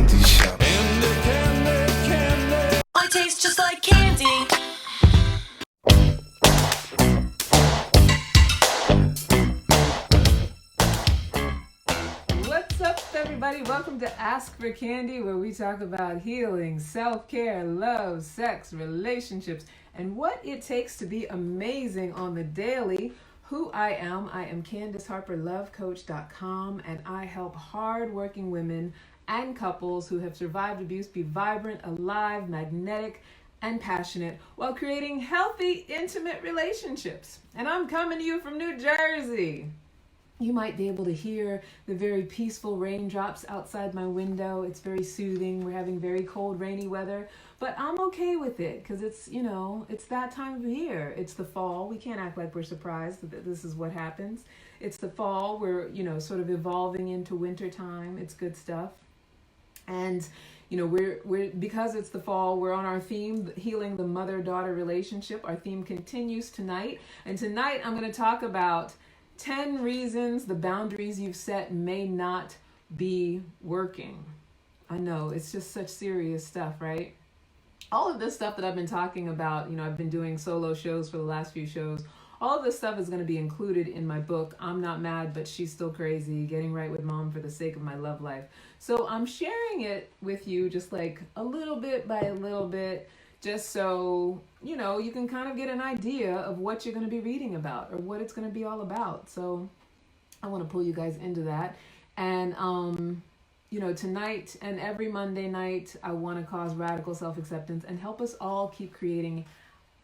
candy shop. I taste just like candy. What's up, everybody? Welcome to Ask for Candy, where we talk about healing, self-care, love, sex, relationships, and what it takes to be amazing on the daily. Who I am Candace Harper, lovecoach.com, and I help hardworking women and couples who have survived abuse be vibrant, alive, magnetic, and passionate while creating healthy, intimate relationships. And I'm coming to you from New Jersey. You might be able to hear the very peaceful raindrops outside my window. It's very soothing. We're having very cold, rainy weather, but I'm okay with it because it's, it's that time of year. It's the fall. We can't act like we're surprised that this is what happens. It's the fall. We're, sort of evolving into winter time. It's good stuff. And we're because it's the fall, we're on our theme, healing the mother-daughter relationship. Our theme continues tonight. And tonight I'm going to talk about 10 reasons the boundaries you've set may not be working. I know, it's just such serious stuff, right? All of this stuff that I've been talking about, I've been doing solo shows for the last few shows. All of this stuff is going to be included in my book, I'm Not Mad, But She's Still Crazy, Getting Right with Mom for the Sake of My Love Life. So I'm sharing it with you just like a little bit by a little bit, just so, you can kind of get an idea of what you're going to be reading about or what it's going to be all about. So I want to pull you guys into that. And, tonight and every Monday night, I want to cause radical self-acceptance and help us all keep creating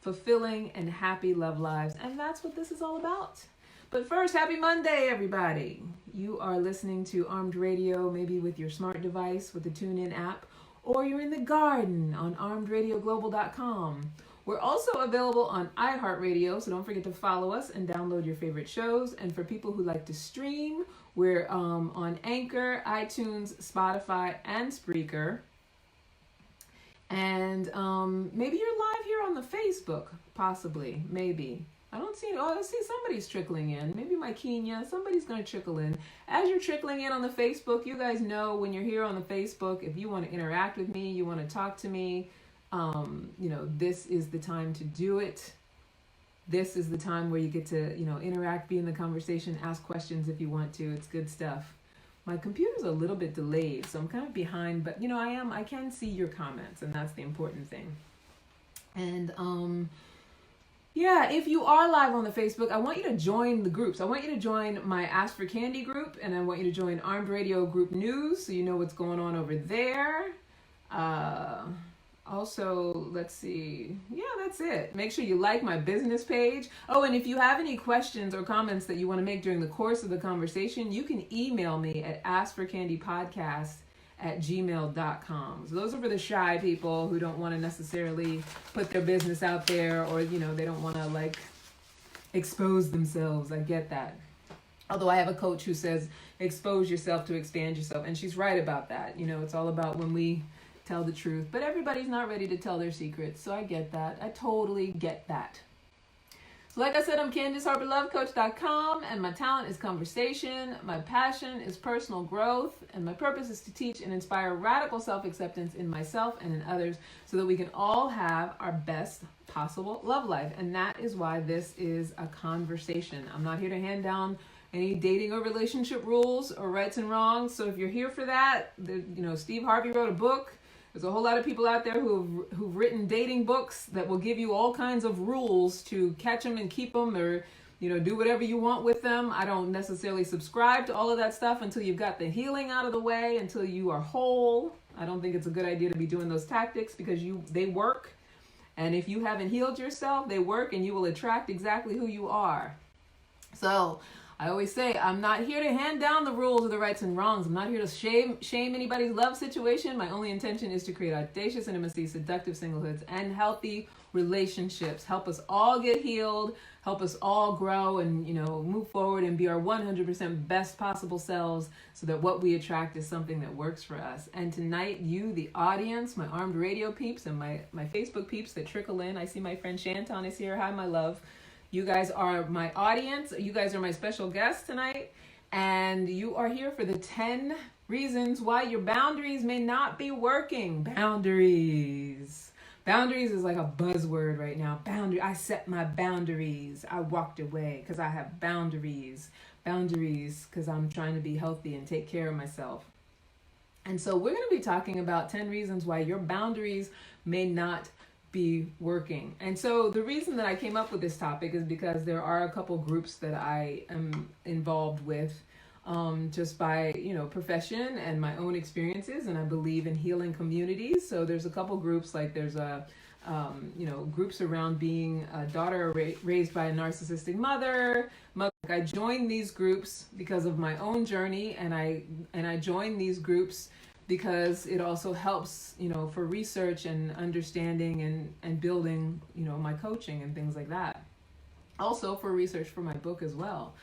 fulfilling and happy love lives. And that's what this is all about. But first, happy Monday, everybody. You are listening to Armed Radio, maybe with your smart device, with the TuneIn app, or you're in the garden on armedradioglobal.com. We're also available on iHeartRadio, so don't forget to follow us and download your favorite shows. And for people who like to stream, we're on Anchor, iTunes, Spotify, and Spreaker. And maybe you're live here on the Facebook, possibly, maybe. I see somebody's trickling in. Maybe my Kenya, somebody's going to trickle in. As you're trickling in on the Facebook, you guys know when you're here on the Facebook, if you want to interact with me, you want to talk to me, this is the time to do it. This is the time where you get to, interact, be in the conversation, ask questions if you want to. It's good stuff. My computer's a little bit delayed, so I'm kind of behind, but I can see your comments, and that's the important thing. And if you are live on the Facebook, I want you to join the groups. I want you to join my Ask for Candy group, and I want you to join Armed Radio Group News, so you know what's going on over there. Also, let's see. Yeah, that's it. Make sure you like my business page. Oh, and if you have any questions or comments that you want to make during the course of the conversation, you can email me at askforcandypodcast@gmail.com. So those are for the shy people who don't want to necessarily put their business out there, or, they don't want to expose themselves. I get that. Although I have a coach who says, expose yourself to expand yourself. And she's right about that. It's all about when we tell the truth, but everybody's not ready to tell their secrets. So I get that. I totally get that. So like I said, I'm Candace Harper, lovecoach.com, and my talent is conversation. My passion is personal growth, and my purpose is to teach and inspire radical self-acceptance in myself and in others so that we can all have our best possible love life. And that is why this is a conversation. I'm not here to hand down any dating or relationship rules or rights and wrongs. So if you're here for that, Steve Harvey wrote a book. There's a whole lot of people out there who've written dating books that will give you all kinds of rules to catch them and keep them, or do whatever you want with them. I don't necessarily subscribe to all of that stuff until you've got the healing out of the way, until you are whole. I don't think it's a good idea to be doing those tactics because they work. And if you haven't healed yourself, they work, and you will attract exactly who you are. So I always say, I'm not here to hand down the rules or the rights and wrongs. I'm not here to shame anybody's love situation. My only intention is to create audacious intimacy, seductive singlehoods, and healthy relationships. Help us all get healed. Help us all grow and, move forward and be our 100% best possible selves so that what we attract is something that works for us. And tonight, you, the audience, my Armed Radio peeps and my Facebook peeps that trickle in. I see my friend Shanton is here. Hi, my love. You guys are my audience. You guys are my special guests tonight. And you are here for the 10 reasons why your boundaries may not be working. Boundaries. Boundaries is like a buzzword right now. Boundary. I set my boundaries. I walked away because I have boundaries. Boundaries because I'm trying to be healthy and take care of myself. And so we're going to be talking about 10 reasons why your boundaries may not be working. And so the reason that I came up with this topic is because there are a couple groups that I am involved with, just by, profession and my own experiences. And I believe in healing communities. So there's a couple groups, like there's groups around being a daughter raised by a narcissistic mother. I joined these groups because of my own journey, and I joined these groups because it also helps, for research and understanding and building, my coaching and things like that. Also for research for my book as well.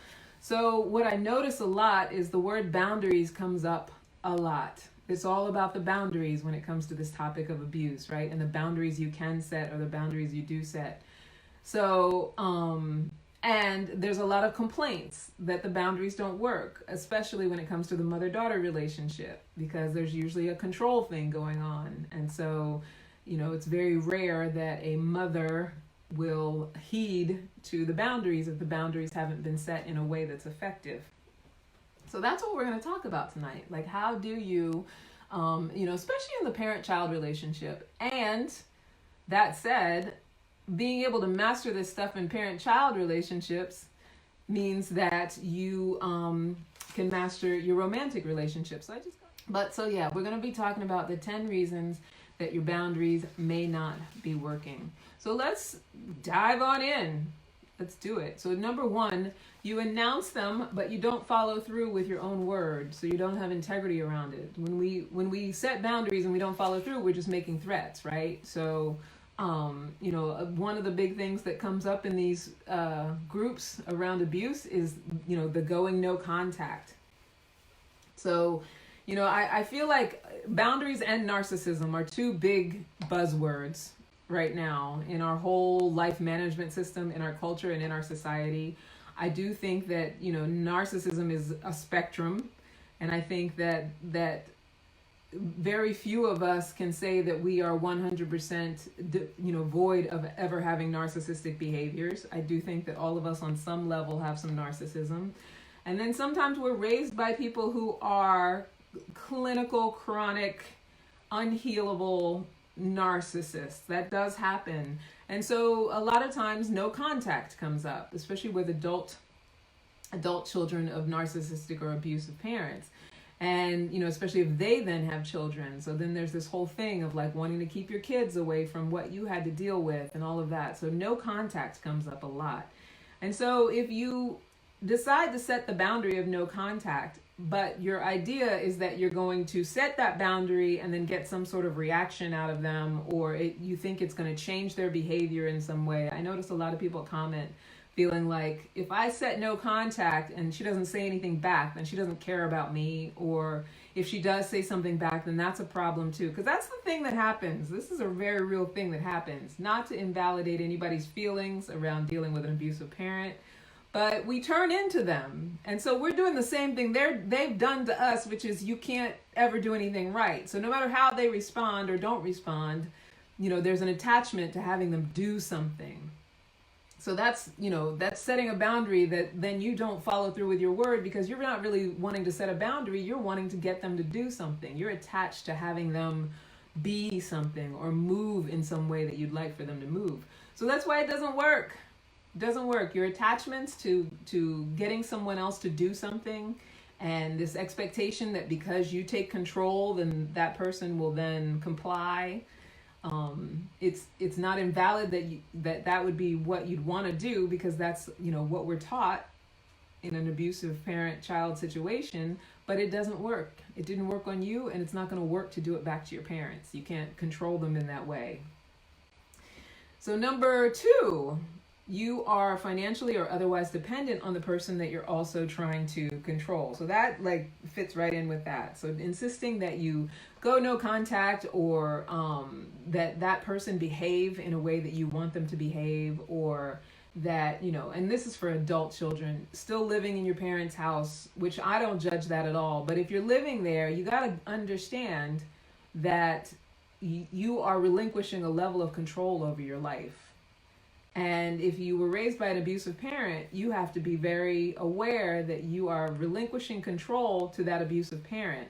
So what I notice a lot is the word boundaries comes up a lot. It's all about the boundaries when it comes to this topic of abuse, right? And the boundaries you can set or the boundaries you do set. So, and there's a lot of complaints that the boundaries don't work, especially when it comes to the mother-daughter relationship, because there's usually a control thing going on. And so, it's very rare that a mother will heed to the boundaries if the boundaries haven't been set in a way that's effective. So that's what we're going to talk about tonight. Like, how do you, especially in the parent-child relationship. And that said, being able to master this stuff in parent-child relationships means that you can master your romantic relationships. We're going to be talking about the 10 reasons that your boundaries may not be working. So let's dive on in. Let's do it. So number 1, you announce them, but you don't follow through with your own word. So you don't have integrity around it. When we set boundaries and we don't follow through, we're just making threats, right? So, one of the big things that comes up in these groups around abuse is, the going no contact. So, I feel like boundaries and narcissism are two big buzzwords right now in our whole life management system, in our culture, and in our society. I do think that, narcissism is a spectrum. And I think that very few of us can say that we are 100%, void of ever having narcissistic behaviors. I do think that all of us on some level have some narcissism. And then sometimes we're raised by people who are clinical, chronic, unhealable narcissists. That does happen. And so a lot of times no contact comes up, especially with adult children of narcissistic or abusive parents. And, especially if they then have children. So then there's this whole thing of like wanting to keep your kids away from what you had to deal with and all of that. So no contact comes up a lot. And so if you decide to set the boundary of no contact, but your idea is that you're going to set that boundary and then get some sort of reaction out of them, or you think it's going to change their behavior in some way. I notice a lot of people comment feeling like, if I set no contact and she doesn't say anything back, then she doesn't care about me. Or if she does say something back, then that's a problem too. Because that's the thing that happens. This is a very real thing that happens. Not to invalidate anybody's feelings around dealing with an abusive parent, but we turn into them. And so we're doing the same thing they've done to us, which is you can't ever do anything right. So no matter how they respond or don't respond, there's an attachment to having them do something. So that's setting a boundary that then you don't follow through with your word, because you're not really wanting to set a boundary. You're wanting to get them to do something. You're attached to having them be something or move in some way that you'd like for them to move. So that's why it doesn't work. It doesn't work. Your attachments to getting someone else to do something, and this expectation that because you take control, then that person will then comply. It's not invalid that would be what you'd want to do, because that's what we're taught in an abusive parent-child situation, but it doesn't work. It didn't work on you, and it's not going to work to do it back to your parents. You can't control them in that way. So number 2, you are financially or otherwise dependent on the person that you're also trying to control. So that fits right in with that. So insisting that you go no contact, or that person behave in a way that you want them to behave, or that, and this is for adult children, still living in your parents' house, which I don't judge that at all. But if you're living there, you got to understand that you are relinquishing a level of control over your life. And if you were raised by an abusive parent, you have to be very aware that you are relinquishing control to that abusive parent.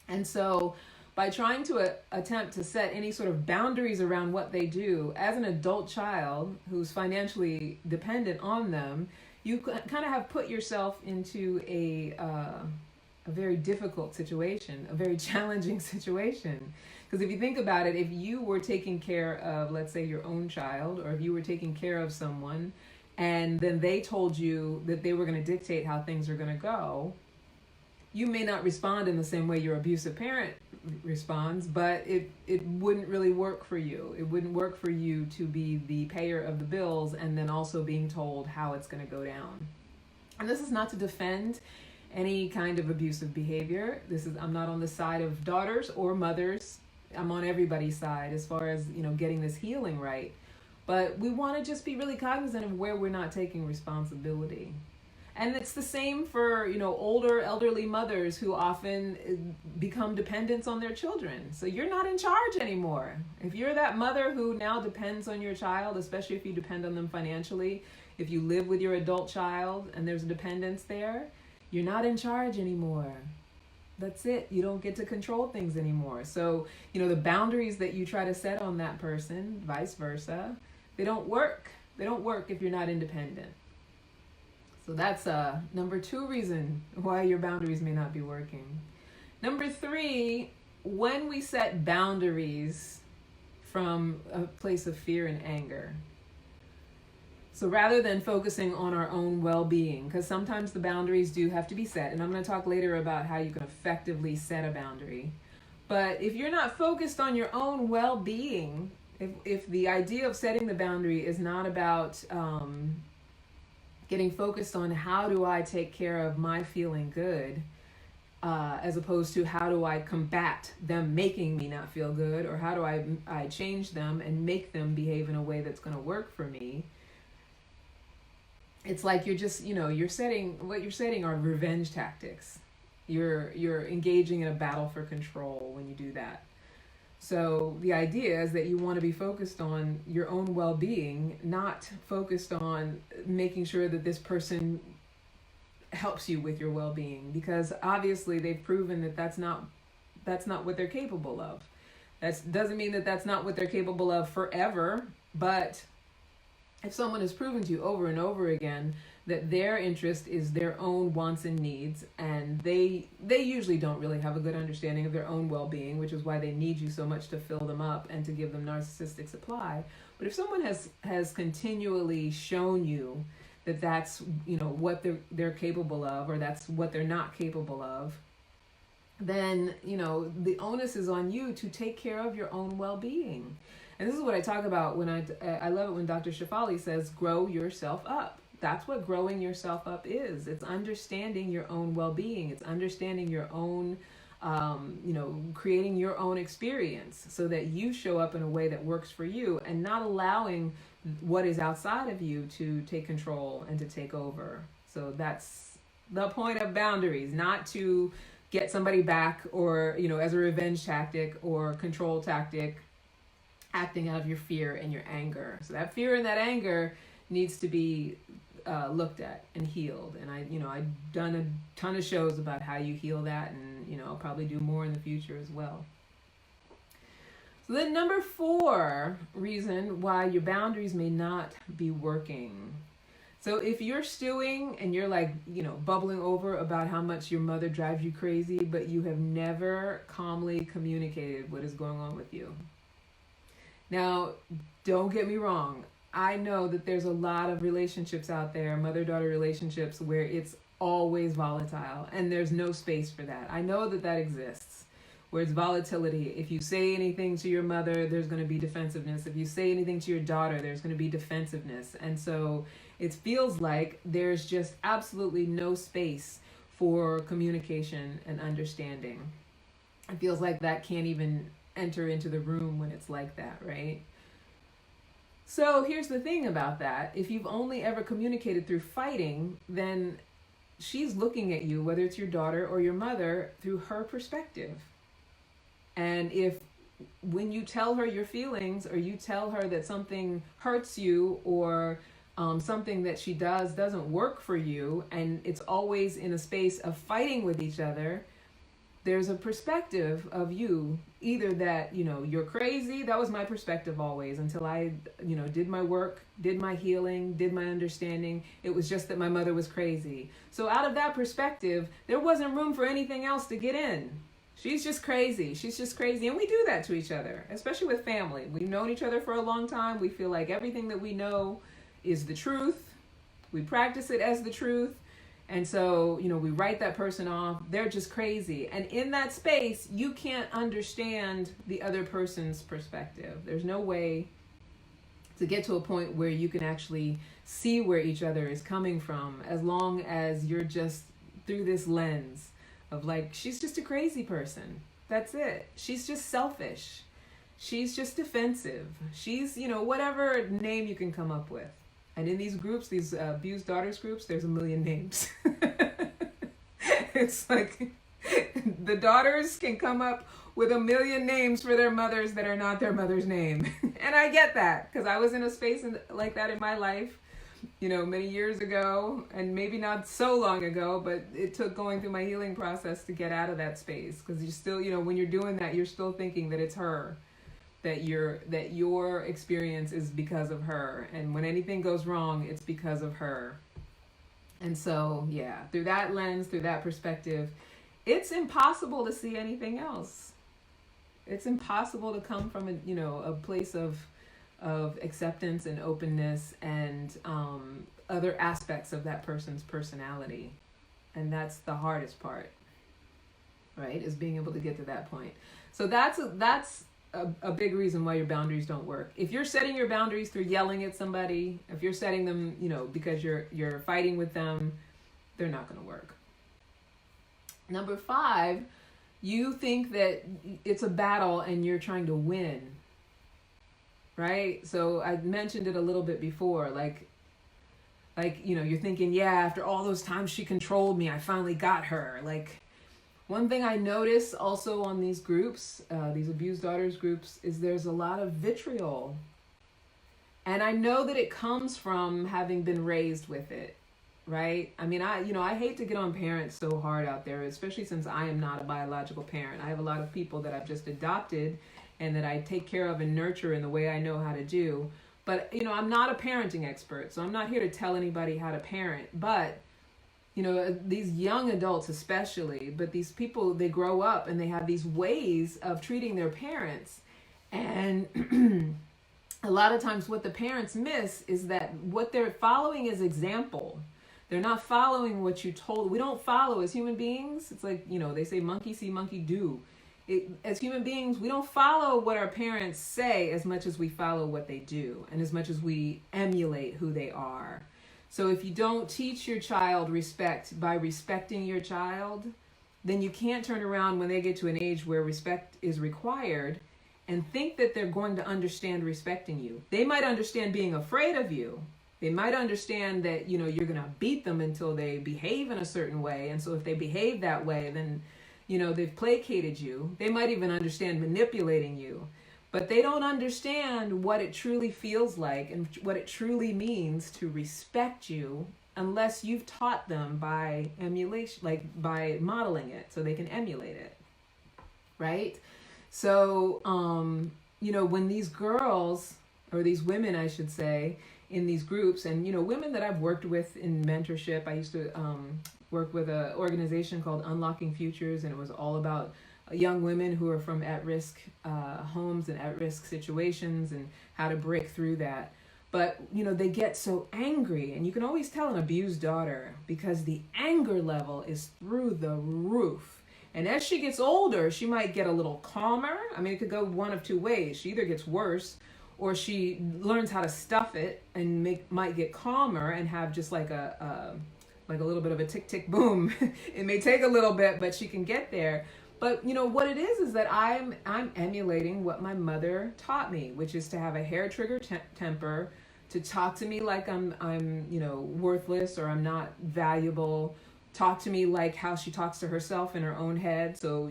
And so by trying to attempt to set any sort of boundaries around what they do as an adult child who's financially dependent on them, you kind of have put yourself into a very difficult situation, a very challenging situation. Because if you think about it, if you were taking care of, let's say, your own child, or if you were taking care of someone, and then they told you that they were going to dictate how things are going to go, you may not respond in the same way your abusive parent responds, but it wouldn't really work for you. It wouldn't work for you to be the payer of the bills and then also being told how it's going to go down. And this is not to defend any kind of abusive behavior. I'm not on the side of daughters or mothers. I'm on everybody's side as far as, getting this healing right. But we want to just be really cognizant of where we're not taking responsibility. And it's the same for, older elderly mothers who often become dependents on their children. So you're not in charge anymore. If you're that mother who now depends on your child, especially if you depend on them financially, if you live with your adult child and there's a dependence there, you're not in charge anymore. That's it. You don't get to control things anymore. So, the boundaries that you try to set on that person, vice versa, they don't work. They don't work if you're not independent. So that's number 2 reason why your boundaries may not be working. Number 3, when we set boundaries from a place of fear and anger. So rather than focusing on our own well-being, because sometimes the boundaries do have to be set, and I'm going to talk later about how you can effectively set a boundary. But if you're not focused on your own well-being, if the idea of setting the boundary is not about getting focused on how do I take care of my feeling good, as opposed to how do I combat them making me not feel good, or how do I change them and make them behave in a way that's going to work for me, it's like you're just, you're setting are revenge tactics. You're engaging in a battle for control when you do that. So the idea is that you want to be focused on your own well-being, not focused on making sure that this person helps you with your well-being, because obviously they've proven that that's not what they're capable of. That doesn't mean that that's not what they're capable of forever, but if someone has proven to you over and over again that their interest is their own wants and needs, and they usually don't really have a good understanding of their own well-being, which is why they need you so much to fill them up and to give them narcissistic supply. But if someone has continually shown you that that's what they're capable of, or that's what they're not capable of, then the onus is on you to take care of your own well-being. And this is what I talk about when I love it when Dr. Shefali says, grow yourself up. That's what growing yourself up is. It's understanding your own well-being. It's understanding your own, creating your own experience so that you show up in a way that works for you, and not allowing what is outside of you to take control and to take over. So that's the point of boundaries, not to get somebody back, or, as a revenge tactic or control tactic, acting out of your fear and your anger. So that fear and that anger needs to be looked at and healed. And I've done a ton of shows about how you heal that, and I'll probably do more in the future as well. So then number 4 reason why your boundaries may not be working. So if you're stewing and you're bubbling over about how much your mother drives you crazy, but you have never calmly communicated what is going on with you. Now, don't get me wrong. I know that there's a lot of relationships out there, mother-daughter relationships, where it's always volatile and there's no space for that. I know that exists, where it's volatility. If you say anything to your mother, there's going to be defensiveness. If you say anything to your daughter, there's going to be defensiveness. And so it feels like there's just absolutely no space for communication and understanding. It feels like that can't even enter into the room when it's like that, right? So here's the thing about that. If you've only ever communicated through fighting, then she's looking at you, whether it's your daughter or your mother, through her perspective. And if when you tell her your feelings, or you tell her that something hurts you, or something that she does doesn't work for you, and it's always in a space of fighting with each other, there's a perspective of you, either that, you're crazy. That was my perspective always, until I, did my work, did my healing, did my understanding. It was just that my mother was crazy. So out of that perspective, there wasn't room for anything else to get in. She's just crazy. She's just crazy. And we do that to each other, especially with family. We've known each other for a long time. We feel like everything that we know is the truth. We practice it as the truth. And so, we write that person off. They're just crazy. And in that space, you can't understand the other person's perspective. There's no way to get to a point where you can actually see where each other is coming from, as long as you're just through this lens of like, she's just a crazy person. That's it. She's just selfish. She's just defensive. She's, whatever name you can come up with. And in these groups, these abused daughters groups, there's a million names. It's like the daughters can come up with a million names for their mothers that are not their mother's name. And I get that, because I was in a space like that in my life, many years ago, and maybe not so long ago, but it took going through my healing process to get out of that space. Because you still, when you're doing that, you're still thinking that it's her. That your experience is because of her, and when anything goes wrong, it's because of her. And so, yeah, through that lens, through that perspective, it's impossible to see anything else. It's impossible to come from a place of acceptance and openness and other aspects of that person's personality, and that's the hardest part, right? Is being able to get to that point. So that's a big reason why your boundaries don't work. If you're setting your boundaries through yelling at somebody, if you're setting them, because you're fighting with them, they're not going to work. Number 5, you think that it's a battle and you're trying to win, right? So I mentioned it a little bit before, like you're thinking, yeah, after all those times she controlled me, I finally got her. Like, one thing I notice also on these groups, these abused daughters groups, is there's a lot of vitriol. And I know that it comes from having been raised with it, right? I mean, I hate to get on parents so hard out there, especially since I am not a biological parent. I have a lot of people that I've just adopted and that I take care of and nurture in the way I know how to do. But, I'm not a parenting expert, so I'm not here to tell anybody how to parent. But these young adults especially, but these people, they grow up and they have these ways of treating their parents. And a lot of times what the parents miss is that what they're following is example. They're not following what you told. We don't follow as human beings. It's like, they say monkey see, monkey do. As human beings, we don't follow what our parents say as much as we follow what they do, and as much as we emulate who they are. So if you don't teach your child respect by respecting your child, then you can't turn around when they get to an age where respect is required and think that they're going to understand respecting you. They might understand being afraid of you. They might understand that, you're going to beat them until they behave in a certain way. And so if they behave that way, then, they've placated you. They might even understand manipulating you. But they don't understand what it truly feels like and what it truly means to respect you unless you've taught them by emulation, like by modeling it so they can emulate it, right? So, when these girls, or these women, I should say, in these groups, and, women that I've worked with in mentorship, I used to work with an organization called Unlocking Futures, and it was all about young women who are from at-risk homes and at-risk situations and how to break through that. But, they get so angry, and you can always tell an abused daughter because the anger level is through the roof. And as she gets older, she might get a little calmer. I mean, it could go one of two ways. She either gets worse, or she learns how to stuff it and might get calmer and have just like a little bit of a tick, tick, boom. It may take a little bit, but she can get there. But what it is that I'm emulating what my mother taught me, which is to have a hair trigger temper, to talk to me like I'm worthless or I'm not valuable. Talk to me like how she talks to herself in her own head. So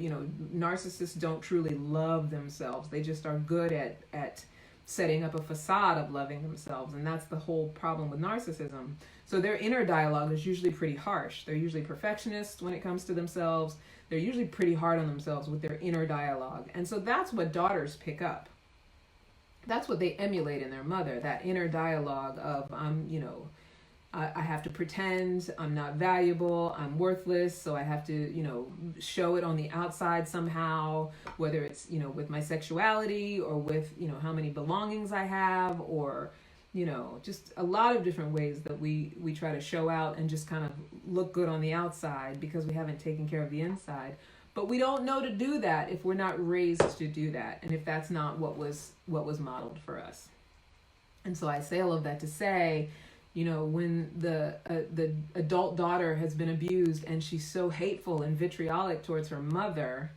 narcissists don't truly love themselves. They just are good at setting up a facade of loving themselves, and that's the whole problem with narcissism. So their inner dialogue is usually pretty harsh. They're usually perfectionists when it comes to themselves. They're usually pretty hard on themselves with their inner dialogue. And so that's what daughters pick up. That's what they emulate in their mother, that inner dialogue of, I have to pretend, I'm not valuable, I'm worthless, so I have to, show it on the outside somehow, whether it's, with my sexuality or with, how many belongings I have, or, just a lot of different ways that we try to show out and just kind of look good on the outside because we haven't taken care of the inside. But we don't know to do that if we're not raised to do that, and if that's not what was modeled for us. And so I say all of that to say, when the adult daughter has been abused and she's so hateful and vitriolic towards her mother,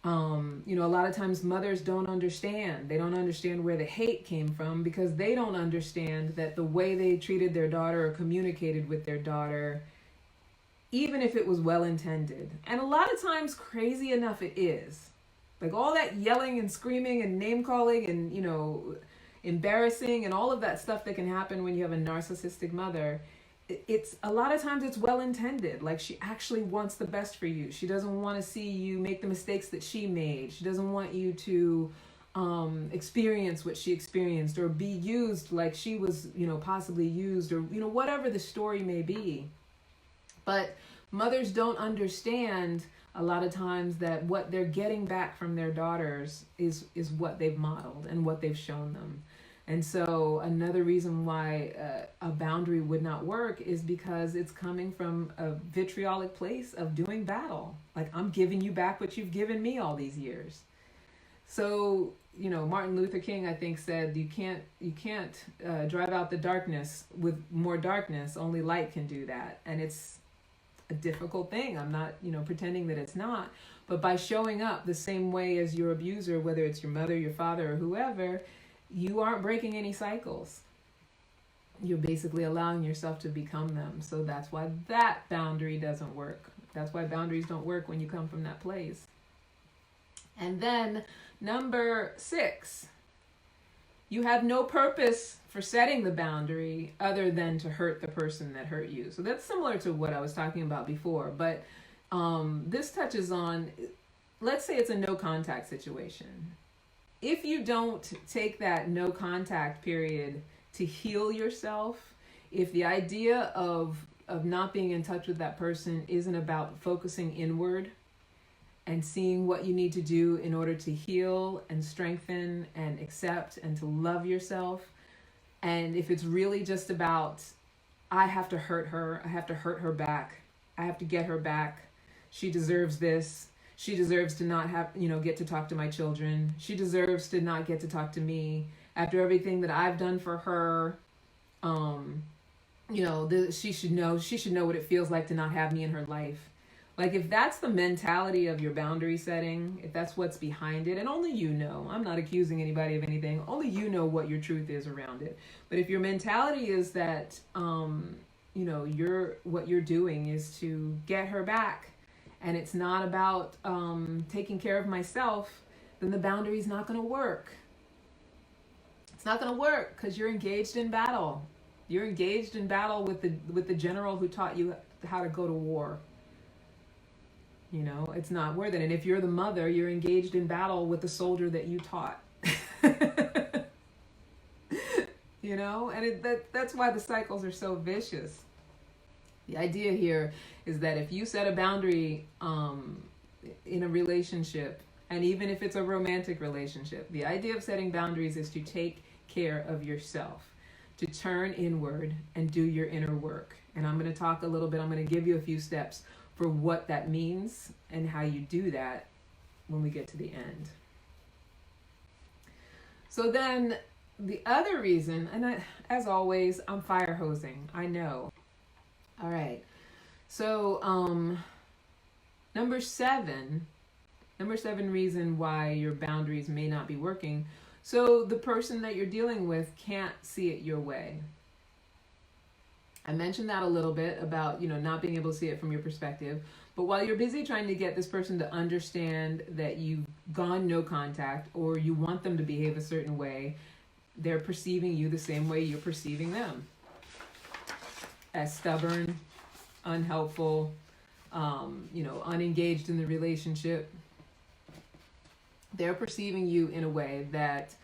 a lot of times mothers don't understand. They don't understand where the hate came from because they don't understand that the way they treated their daughter or communicated with their daughter, even if it was well-intended, and a lot of times, crazy enough, it is. Like all that yelling and screaming and name-calling and, embarrassing and all of that stuff that can happen when you have a narcissistic mother, it's a lot of times it's well-intended. Like she actually wants the best for you. She doesn't want to see you make the mistakes that she made. She doesn't want you to experience what she experienced or be used like she was, possibly used, or, whatever the story may be. But mothers don't understand a lot of times that what they're getting back from their daughters is what they've modeled and what they've shown them. And so another reason why a boundary would not work is because it's coming from a vitriolic place of doing battle. Like, I'm giving you back what you've given me all these years. So, Martin Luther King, I think, said you can't drive out the darkness with more darkness. Only light can do that. And it's a difficult thing. I'm not, pretending that it's not. But by showing up the same way as your abuser, whether it's your mother, your father, or whoever, you aren't breaking any cycles. You're basically allowing yourself to become them. So that's why that boundary doesn't work. That's why boundaries don't work when you come from that place. And then number 6, you have no purpose for setting the boundary other than to hurt the person that hurt you. So that's similar to what I was talking about before. But this touches on, let's say it's a no contact situation. If you don't take that no contact period to heal yourself, if the idea of not being in touch with that person isn't about focusing inward and seeing what you need to do in order to heal and strengthen and accept and to love yourself, and if it's really just about, I have to hurt her, I have to hurt her back, I have to get her back, she deserves this, she deserves to not have, get to talk to my children. She deserves to not get to talk to me. After everything that I've done for her, she should know what it feels like to not have me in her life. Like, if that's the mentality of your boundary setting, if that's what's behind it, and only you know, I'm not accusing anybody of anything, only you know what your truth is around it. But if your mentality is that, what you're doing is to get her back, and it's not about taking care of myself, then the boundary is not going to work. It's not going to work because you're engaged in battle. You're engaged in battle with the general who taught you how to go to war. It's not worth it. And if you're the mother, you're engaged in battle with the soldier that you taught. And that's why the cycles are so vicious. The idea here is that if you set a boundary in a relationship, and even if it's a romantic relationship, the idea of setting boundaries is to take care of yourself, to turn inward and do your inner work. And I'm going to talk a little bit, I'm going to give you a few steps for what that means and how you do that when we get to the end. So then the other reason, and as always, I'm fire hosing, I know. All right. So Number seven reason why your boundaries may not be working. So the person that you're dealing with can't see it your way. I mentioned that a little bit about, not being able to see it from your perspective. But while you're busy trying to get this person to understand that you've gone no contact or you want them to behave a certain way, they're perceiving you the same way you're perceiving them. As stubborn, unhelpful, unengaged in the relationship. They're perceiving you in a way that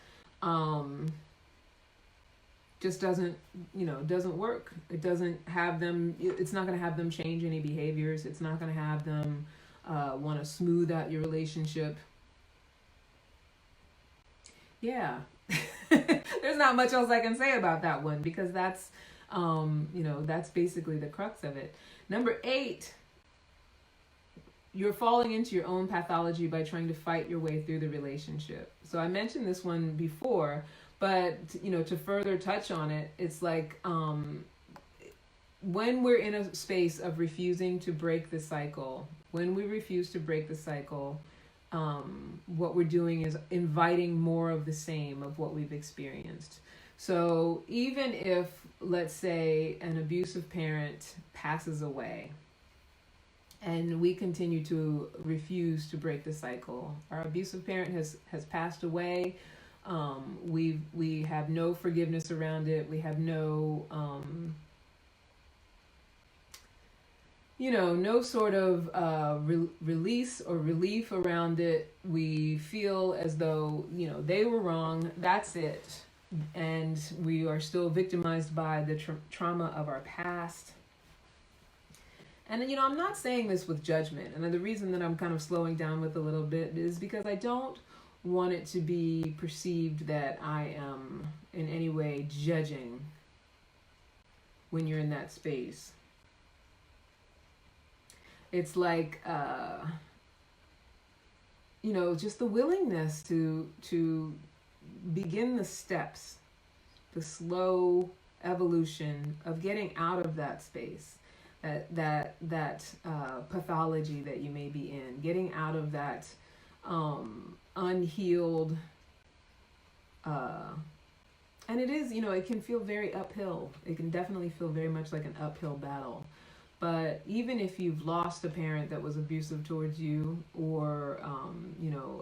just doesn't work. It doesn't have them, it's not going to have them change any behaviors. It's not going to have them want to smooth out your relationship. Yeah. There's not much else I can say about that one because that's, that's basically the crux of it. Number 8, you're falling into your own pathology by trying to fight your way through the relationship. So I mentioned this one before, but, to further touch on it, it's like when we're in a space of refusing to break the cycle, when we refuse to break the cycle, what we're doing is inviting more of the same of what we've experienced. So even if, let's say, an abusive parent passes away and we continue to refuse to break the cycle, our abusive parent has passed away. We have no forgiveness around it. We have no, no sort of release or relief around it. We feel as though, they were wrong. That's it. And we are still victimized by the trauma of our past. And, I'm not saying this with judgment. And the reason that I'm kind of slowing down with a little bit is because I don't want it to be perceived that I am in any way judging when you're in that space. It's like, just the willingness to begin the steps, the slow evolution of getting out of that space, that pathology that you may be in, getting out of that unhealed, and it is, it can feel very uphill. It can definitely feel very much like an uphill battle. But even if you've lost a parent that was abusive towards you, or,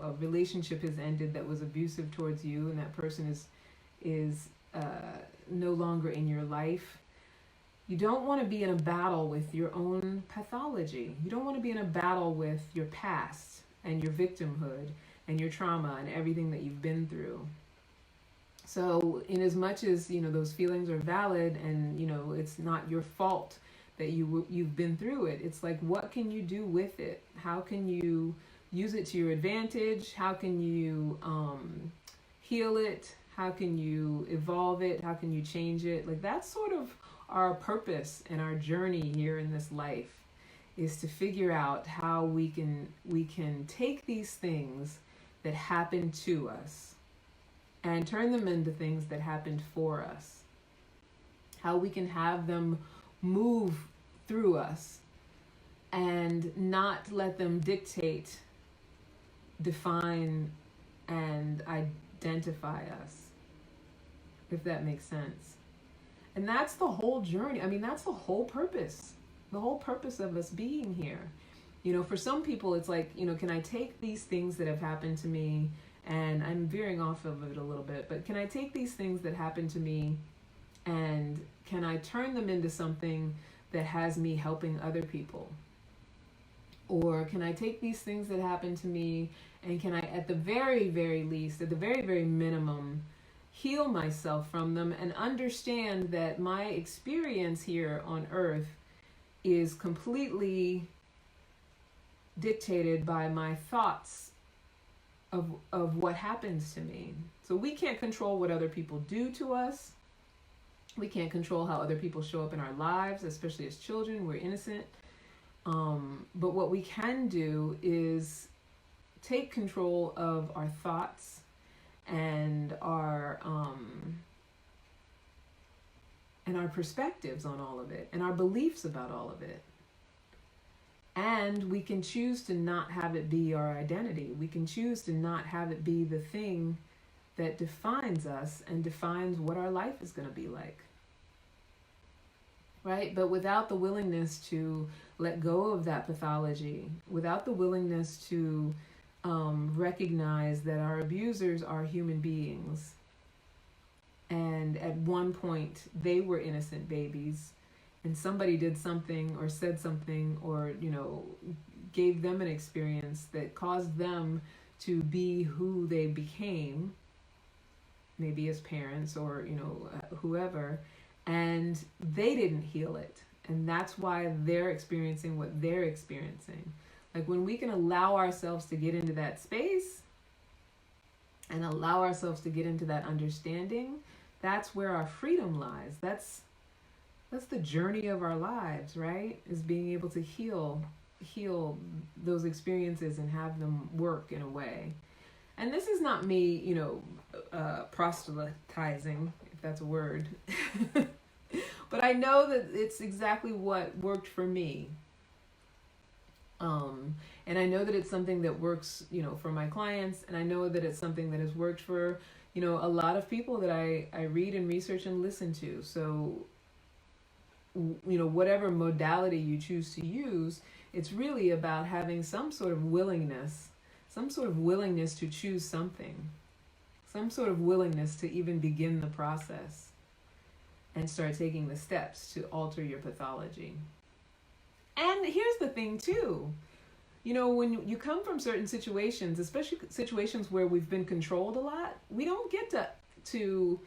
a relationship has ended that was abusive towards you, and that person is no longer in your life, you don't want to be in a battle with your own pathology. You don't want to be in a battle with your past and your victimhood and your trauma and everything that you've been through. So in as much as, those feelings are valid and, it's not your fault that you've been through it, it's like, what can you do with it? How can you use it to your advantage? How can you heal it? How can you evolve it? How can you change it? Like, that's sort of our purpose and our journey here in this life, is to figure out how we can take these things that happen to us and turn them into things that happened for us. How we can have them move through us and not let them dictate, define, and identify us, if that makes sense. And that's the whole journey. I mean, that's the whole purpose of us being here. For some people, it's like, can I take these things that have happened to me, and I'm veering off of it a little bit, but can I take these things that happened to me and can I turn them into something that has me helping other people? Or can I take these things that happened to me and can I, at the very, very least, at the very, very minimum, heal myself from them and understand that my experience here on earth is completely dictated by my thoughts of what happens to me. So we can't control what other people do to us. We can't control how other people show up in our lives, especially as children. We're innocent. But what we can do is take control of our thoughts and our perspectives on all of it and our beliefs about all of it. And we can choose to not have it be our identity. We can choose to not have it be the thing that defines us and defines what our life is going to be like. Right? But without the willingness to let go of that pathology, without the willingness to recognize that our abusers are human beings, and at one point they were innocent babies, and somebody did something or said something or, gave them an experience that caused them to be who they became, maybe as parents or, whoever, and they didn't heal it. And that's why they're experiencing what they're experiencing. Like when we can allow ourselves to get into that space and allow ourselves to get into that understanding, that's where our freedom lies. That's the journey of our lives, right? Is being able to heal those experiences and have them work in a way. And this is not me, proselytizing, if that's a word. But I know that it's exactly what worked for me. And I know that it's something that works, for my clients. And I know that it's something that has worked for, a lot of people that I read and research and listen to. So, whatever modality you choose to use, it's really about having some sort of willingness to choose something, some sort of willingness to even begin the process and start taking the steps to alter your pathology. And here's the thing too, when you come from certain situations, especially situations where we've been controlled a lot, we don't get to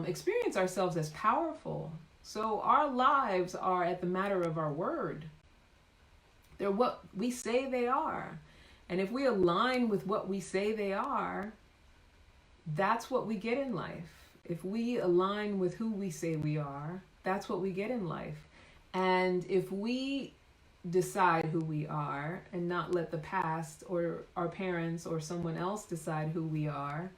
experience ourselves as powerful. So our lives are at the matter of our word. They're what we say they are. And if we align with what we say they are, that's what we get in life. If we align with who we say we are, that's what we get in life. And if we decide who we are and not let the past or our parents or someone else decide who we are,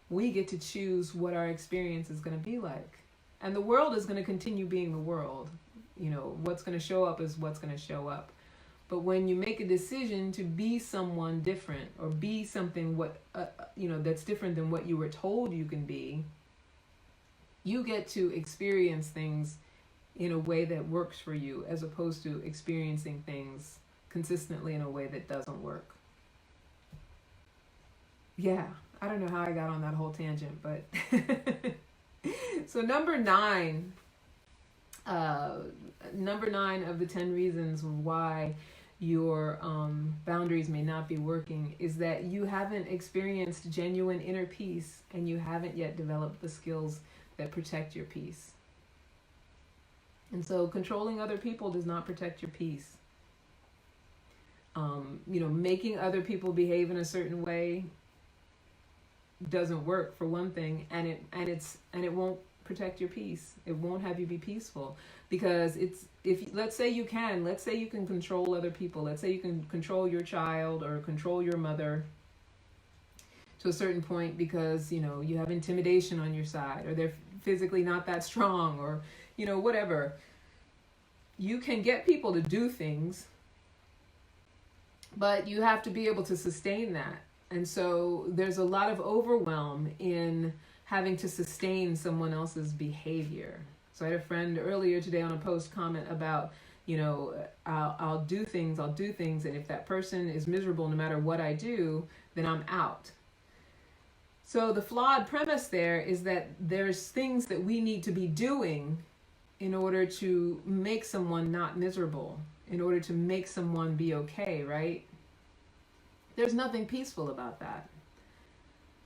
we get to choose what our experience is going to be like. And the world is going to continue being the world. What's going to show up is what's going to show up. But when you make a decision to be someone different or be something that's different than what you were told you can be, you get to experience things in a way that works for you, as opposed to experiencing things consistently in a way that doesn't work. Yeah, I don't know how I got on that whole tangent, but so number nine of the 10 reasons why your boundaries may not be working is that you haven't experienced genuine inner peace, and you haven't yet developed the skills that protect your peace. And so controlling other people does not protect your peace. Making other people behave in a certain way doesn't work, for one thing, and it won't protect your peace. It won't have you be peaceful, because let's say you can control other people. Let's say you can control your child or control your mother to a certain point because, you have intimidation on your side, or they're physically not that strong, or, whatever. You can get people to do things, but you have to be able to sustain that. And so there's a lot of overwhelm in having to sustain someone else's behavior. So I had a friend earlier today on a post comment about, I'll do things, and if that person is miserable no matter what I do, then I'm out. So the flawed premise there is that there's things that we need to be doing in order to make someone not miserable, in order to make someone be okay, right? There's nothing peaceful about that.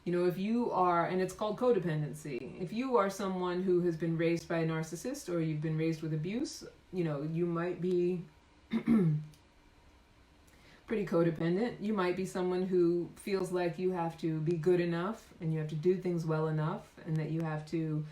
If you are, and it's called codependency, if you are someone who has been raised by a narcissist, or you've been raised with abuse, you might be pretty codependent. You might be someone who feels like you have to be good enough, and you have to do things well enough, and that you have to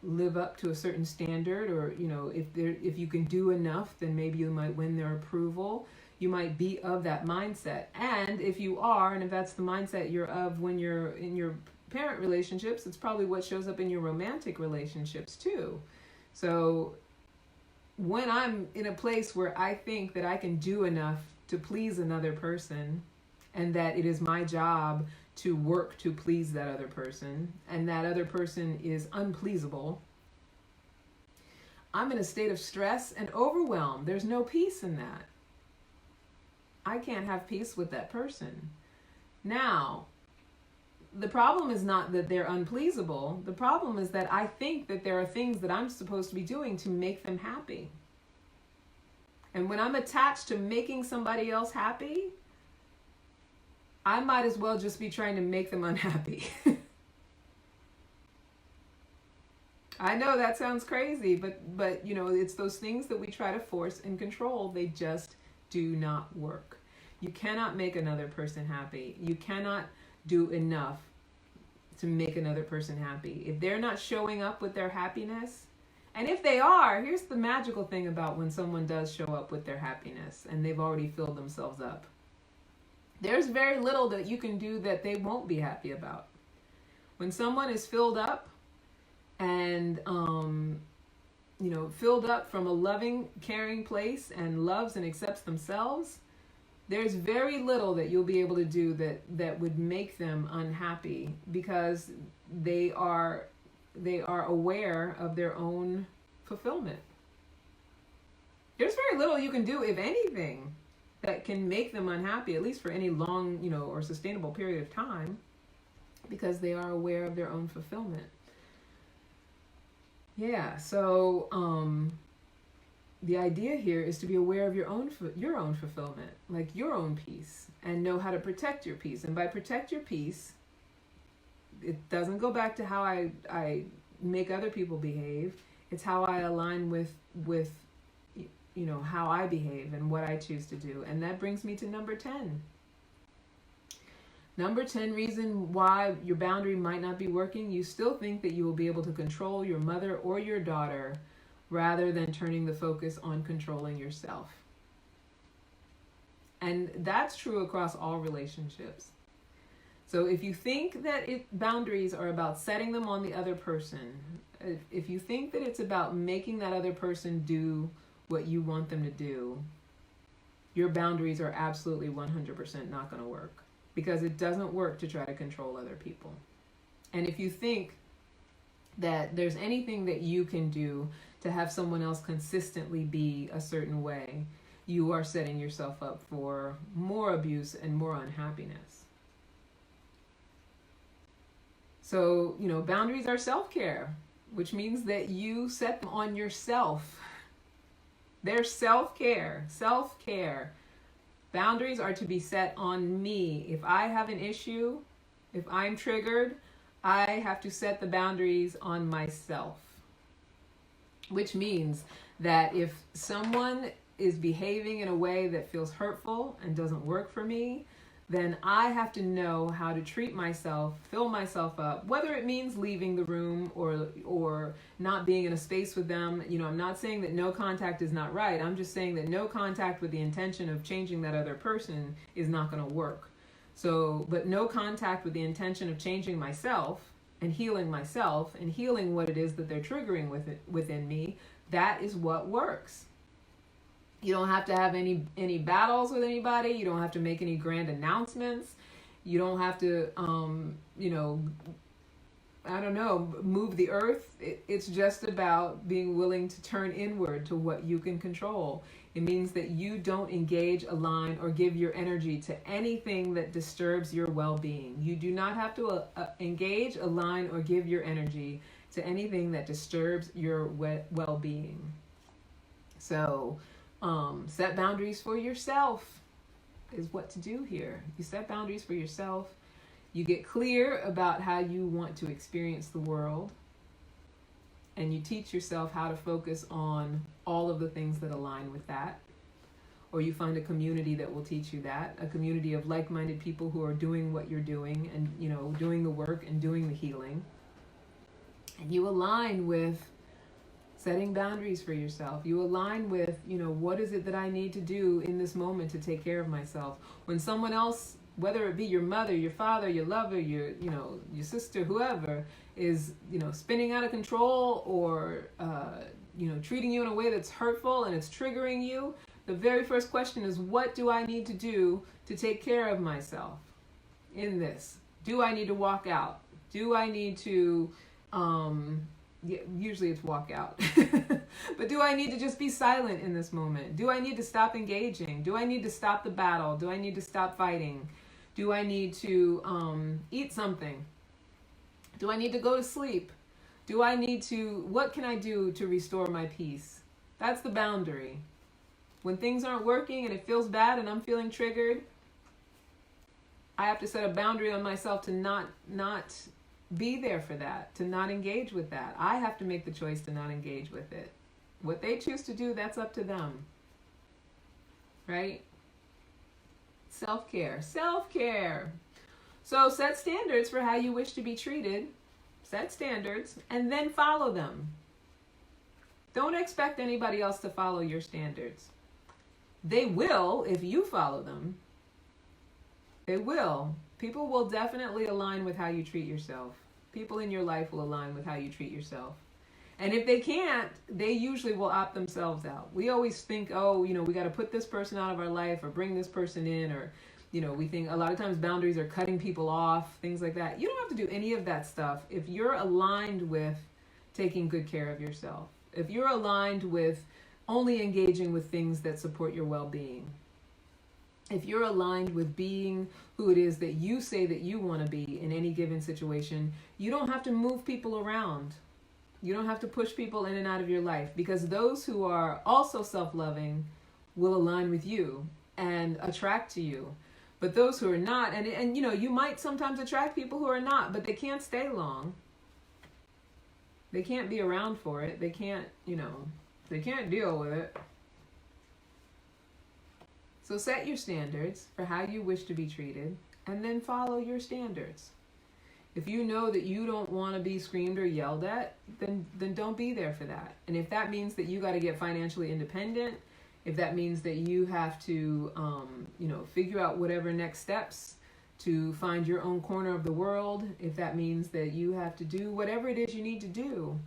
live up to a certain standard, or if you can do enough, then maybe you might win their approval. You might be of that mindset. And if you are, and if that's the mindset you're of when you're in your parent relationships, it's probably what shows up in your romantic relationships too. So when I'm in a place where I think that I can do enough to please another person, and that it is my job to work to please that other person, and that other person is unpleasable, I'm in a state of stress and overwhelm. There's no peace in that. I can't have peace with that person. Now, the problem is not that they're unpleasable. The problem is that I think that there are things that I'm supposed to be doing to make them happy. And when I'm attached to making somebody else happy, I might as well just be trying to make them unhappy. I know that sounds crazy, but you know, it's those things that we try to force and control. They just do not work. You cannot make another person happy. You cannot do enough to make another person happy. If they're not showing up with their happiness, and if they are, here's the magical thing about when someone does show up with their happiness and they've already filled themselves up. There's very little that you can do that they won't be happy about. When someone is filled up and, filled up from a loving, caring place and loves and accepts themselves, there's very little that you'll be able to do that would make them unhappy, because they are aware of their own fulfillment. There's very little you can do, if anything, that can make them unhappy, at least for any long, or sustainable period of time, because they are aware of their own fulfillment. Yeah, so the idea here is to be aware of your own fulfillment, like your own peace, and know how to protect your peace. And by protect your peace, it doesn't go back to how I make other people behave. It's how I align with how I behave and what I choose to do. And that brings me to number 10. Number 10 reason why your boundary might not be working: you still think that you will be able to control your mother or your daughter rather than turning the focus on controlling yourself. And that's true across all relationships. So if you think that boundaries are about setting them on the other person, if you think that it's about making that other person do what you want them to do, your boundaries are absolutely 100% not going to work, because it doesn't work to try to control other people. And if you think that there's anything that you can do to have someone else consistently be a certain way, you are setting yourself up for more abuse and more unhappiness. So, boundaries are self-care, which means that you set them on yourself. They're self-care. Self-care. Boundaries are to be set on me. If I have an issue, if I'm triggered, I have to set the boundaries on myself. Which means that if someone is behaving in a way that feels hurtful and doesn't work for me, then I have to know how to treat myself, fill myself up, whether it means leaving the room or not being in a space with them. I'm not saying that no contact is not right. I'm just saying that no contact with the intention of changing that other person is not going to work. So, but no contact with the intention of changing myself and healing what it is that they're triggering within me, that is what works. You don't have to have any battles with anybody. You don't have to make any grand announcements. You don't have to, move the earth. It's just about being willing to turn inward to what you can control. It means that you don't engage, align, or give your energy to anything that disturbs your well-being. You do not have to engage, align, or give your energy to anything that disturbs your well-being. So, set boundaries for yourself is what to do here. You set boundaries for yourself. You get clear about how you want to experience the world. And you teach yourself how to focus on all of the things that align with that. Or you find a community that will teach you that. A community of like-minded people who are doing what you're doing and, doing the work and doing the healing. And you align with setting boundaries for yourself. You align with, what is it that I need to do in this moment to take care of myself? When someone else, whether it be your mother, your father, your lover, your sister, whoever, is, spinning out of control or treating you in a way that's hurtful and it's triggering you, the very first question is, what do I need to do to take care of myself in this? Do I need to walk out? Do I need to, usually it's walk out, but do I need to just be silent in this moment? Do I need to stop engaging? Do I need to stop the battle? Do I need to stop fighting? Do I need to eat something? Do I need to go to sleep? What can I do to restore my peace? That's the boundary. When things aren't working and it feels bad and I'm feeling triggered, I have to set a boundary on myself to not be there for that, to not engage with that. I have to make the choice to not engage with it. What they choose to do, that's up to them. Right? Self-care. Self-care. So set standards for how you wish to be treated. Set standards and then follow them. Don't expect anybody else to follow your standards. They will if you follow them. They will. People will definitely align with how you treat yourself. People in your life will align with how you treat yourself. And if they can't, they usually will opt themselves out. We always think, we got to put this person out of our life or bring this person in, or, we think a lot of times boundaries are cutting people off, things like that. You don't have to do any of that stuff if you're aligned with taking good care of yourself. If you're aligned with only engaging with things that support your well-being. If you're aligned with being who it is that you say that you want to be in any given situation, you don't have to move people around. You don't have to push people in and out of your life, because those who are also self-loving will align with you and attract to you. But those who are not, and you might sometimes attract people who are not, but they can't stay long. They can't be around for it. They can't, they can't deal with it. So set your standards for how you wish to be treated, and then follow your standards. If you know that you don't want to be screamed or yelled at, then don't be there for that. And if that means that you got to get financially independent, if that means that you have to, figure out whatever next steps to find your own corner of the world, if that means that you have to do whatever it is you need to do,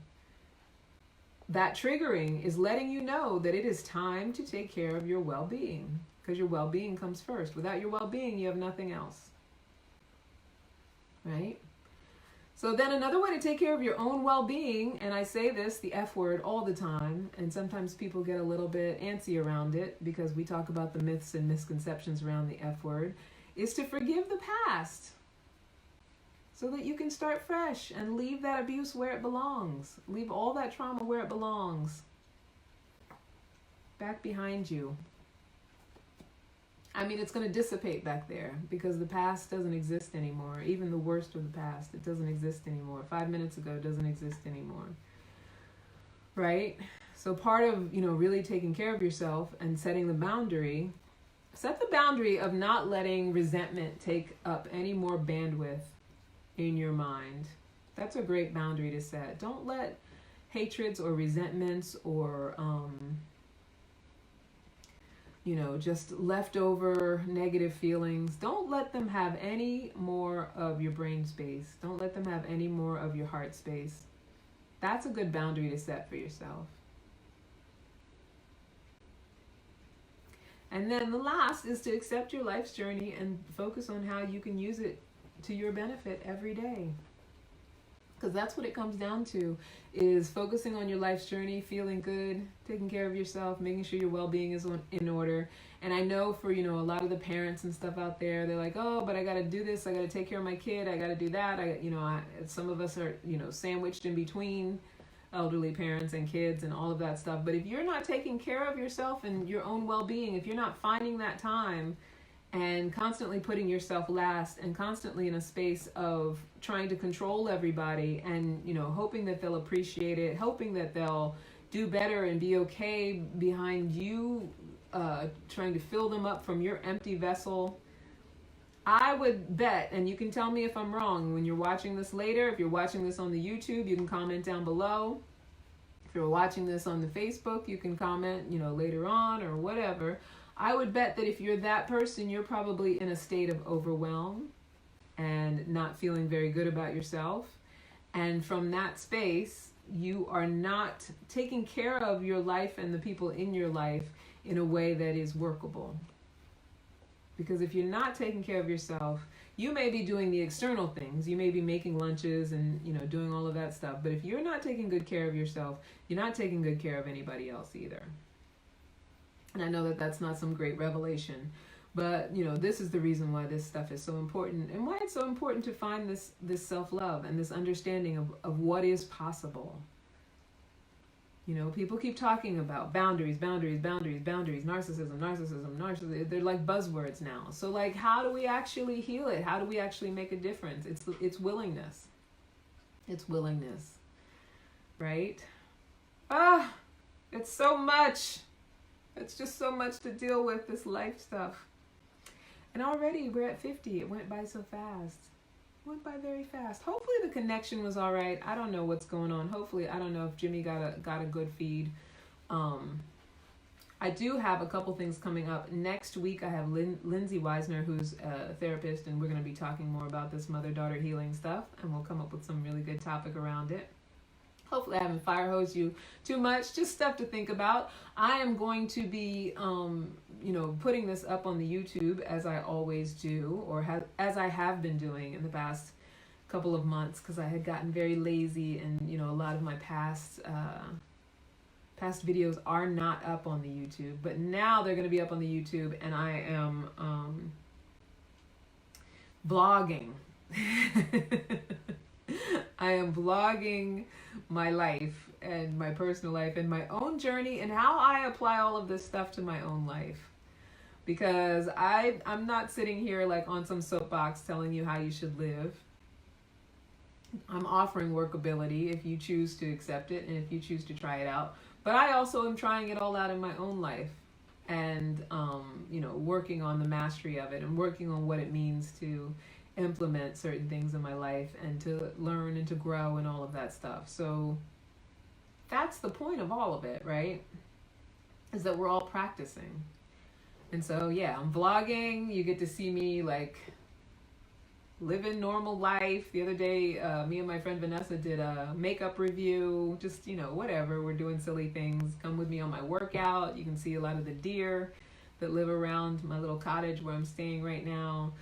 that triggering is letting you know that it is time to take care of your well-being, because your well-being comes first. Without your well-being, you have nothing else. Right? So then another way to take care of your own well-being, and I say this, the F word, all the time, and sometimes people get a little bit antsy around it because we talk about the myths and misconceptions around the F word, is to forgive the past so that you can start fresh and leave that abuse where it belongs. Leave all that trauma where it belongs. Back behind you. It's going to dissipate back there because the past doesn't exist anymore. Even the worst of the past, it doesn't exist anymore. 5 minutes ago, it doesn't exist anymore. Right? So part of, really taking care of yourself and setting the boundary, set the boundary of not letting resentment take up any more bandwidth in your mind. That's a great boundary to set. Don't let hatreds or resentments or just leftover negative feelings, don't let them have any more of your brain space. Don't let them have any more of your heart space. That's a good boundary to set for yourself. And then the last is to accept your life's journey and focus on how you can use it to your benefit every day. Because that's what it comes down to, is focusing on your life's journey, feeling good, taking care of yourself, making sure your well-being is in order. And I know for, a lot of the parents and stuff out there, they're like, oh, but I got to do this. I got to take care of my kid. I got to do that. Some of us are, sandwiched in between elderly parents and kids and all of that stuff. But if you're not taking care of yourself and your own well-being, if you're not finding that time and constantly putting yourself last and constantly in a space of trying to control everybody and, hoping that they'll appreciate it, hoping that they'll do better and be okay behind you, trying to fill them up from your empty vessel, I would bet, and you can tell me if I'm wrong when you're watching this later, if you're watching this on the YouTube, you can comment down below. If you're watching this on the Facebook, you can comment, later on or whatever. I would bet that if you're that person, you're probably in a state of overwhelm and not feeling very good about yourself. And from that space, you are not taking care of your life and the people in your life in a way that is workable. Because if you're not taking care of yourself, you may be doing the external things. You may be making lunches and, doing all of that stuff. But if you're not taking good care of yourself, you're not taking good care of anybody else either. And I know that that's not some great revelation, but this is the reason why this stuff is so important, and why it's so important to find this self-love and this understanding of what is possible. People keep talking about boundaries, narcissism. They're like buzzwords now. So like, how do we actually heal it? How do we actually make a difference? It's willingness. It's willingness, right? It's so much. It's just so much to deal with, this life stuff. And already we're at 50. It went by so fast. It went by very fast. Hopefully the connection was all right. I don't know what's going on. Hopefully, I don't know if Jimmy got a good feed. I do have a couple things coming up. Next week, I have Lindsay Weisner, who's a therapist, and we're going to be talking more about this mother-daughter healing stuff, and we'll come up with some really good topic around it. Hopefully I haven't fire hosed you too much, just stuff to think about. I am going to be, putting this up on the YouTube as I always do, or as I have been doing in the past couple of months, because I had gotten very lazy, and, a lot of my past videos are not up on the YouTube, but now they're going to be up on the YouTube, and I am blogging. I am blogging my life and my personal life and my own journey and how I apply all of this stuff to my own life. Because I'm not sitting here like on some soapbox telling you how you should live. I'm offering workability if you choose to accept it and if you choose to try it out. But I also am trying it all out in my own life and, working on the mastery of it and working on what it means to implement certain things in my life and to learn and to grow and all of that stuff. So that's the point of all of it, right? Is that we're all practicing. And so, yeah, I'm vlogging. You get to see me like living normal life. The other day, me and my friend Vanessa did a makeup review, just, whatever. We're doing silly things. Come with me on my workout. You can see a lot of the deer that live around my little cottage where I'm staying right now.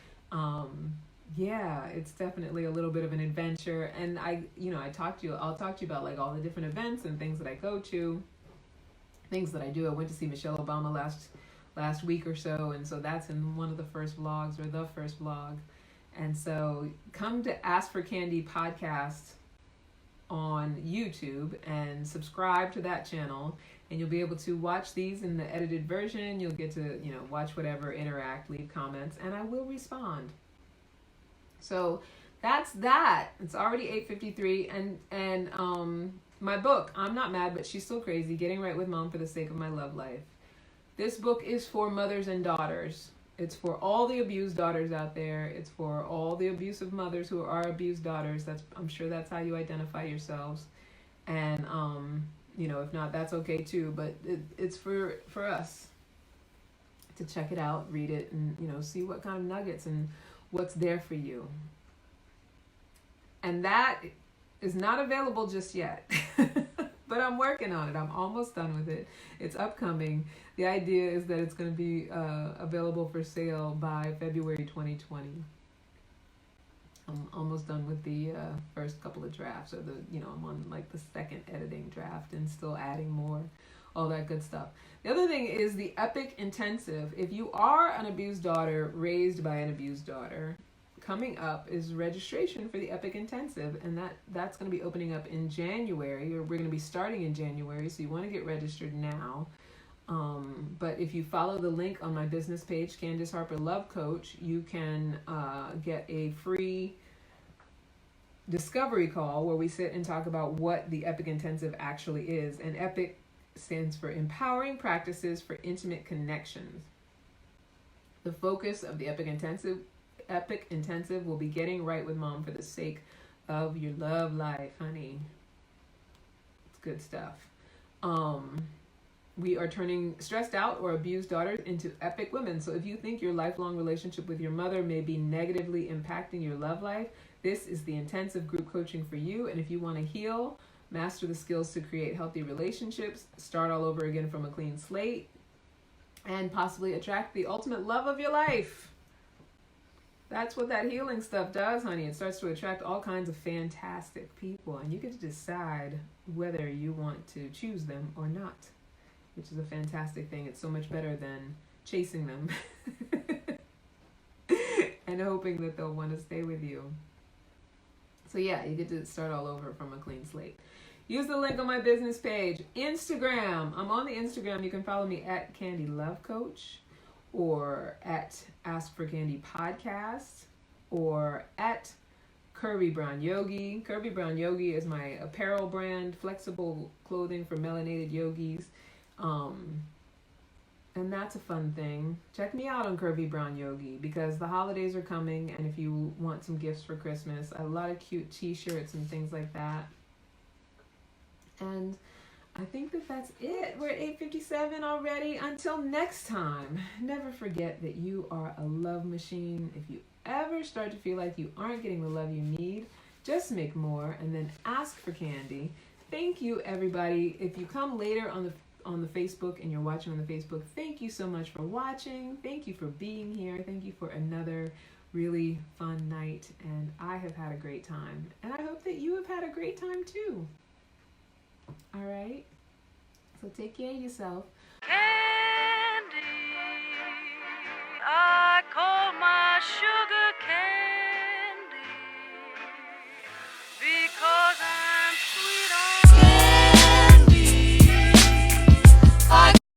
Yeah, it's definitely a little bit of an adventure. And I'll talk to you about like all the different events and things that I go to, things that I do. I went to see Michelle Obama last week or so. And so that's in one of the first vlogs, or the first vlog. And so come to Ask for Candy podcast on YouTube and subscribe to that channel. And you'll be able to watch these in the edited version. You'll get to, watch whatever, interact, leave comments, and I will respond. So that's that. It's already 8:53, and my book, I'm Not Mad, But She's Still Crazy, Getting Right with Mom for the Sake of My Love Life. This book is for mothers and daughters. It's for all the abused daughters out there. It's for all the abusive mothers who are abused daughters. I'm sure that's how you identify yourselves. And, if not, that's okay too. But it's for us to check it out, read it, and, see what kind of nuggets and what's there for you. And that is not available just yet, but I'm working on it. I'm almost done with it. It's upcoming. The idea is that it's going to be available for sale by February 2020. I'm almost done with the first couple of drafts, or I'm on like the second editing draft and still adding more, all that good stuff. The other thing is the Epic Intensive. If you are an abused daughter raised by an abused daughter, coming up is registration for the Epic Intensive, and that's going to be opening up in January, or we're going to be starting in January, so you want to get registered now. But if you follow the link on my business page, Candace Harper Love Coach, you can get a free discovery call where we sit and talk about what the Epic Intensive actually is. And Epic stands for Empowering Practices for Intimate Connections. The focus of the Epic Intensive will be getting right with mom for the sake of your love life, honey. It's good stuff. We are turning stressed out or abused daughters into epic women. So if you think your lifelong relationship with your mother may be negatively impacting your love life, this is the intensive group coaching for you. And if you want to heal master the skills to create healthy relationships, start all over again from a clean slate, and possibly attract the ultimate love of your life. That's what that healing stuff does, honey. It starts to attract all kinds of fantastic people, and you get to decide whether you want to choose them or not, which is a fantastic thing. It's so much better than chasing them and hoping that they'll want to stay with you. So yeah, you get to start all over from a clean slate. Use the link on my business page. Instagram. I'm on the Instagram. You can follow me at Candy Love Coach, or at Ask for Candy Podcast, or at Curvy Brown Yogi. Curvy Brown Yogi is my apparel brand, flexible clothing for melanated yogis. And that's a fun thing. Check me out on Curvy Brown Yogi, because the holidays are coming, and if you want some gifts for Christmas, a lot of cute t-shirts and things like that. And I think that that's it. We're at 8:57 already. Until next time, never forget that you are a love machine. If you ever start to feel like you aren't getting the love you need, just make more and then ask for candy. Thank you, everybody. If you come later on the Facebook and you're watching on the Facebook, thank you so much for watching. Thank you for being here. Thank you for another really fun night. And I have had a great time. And I hope that you have had a great time too. All right? So take care of yourself. Candy, I call my sugar.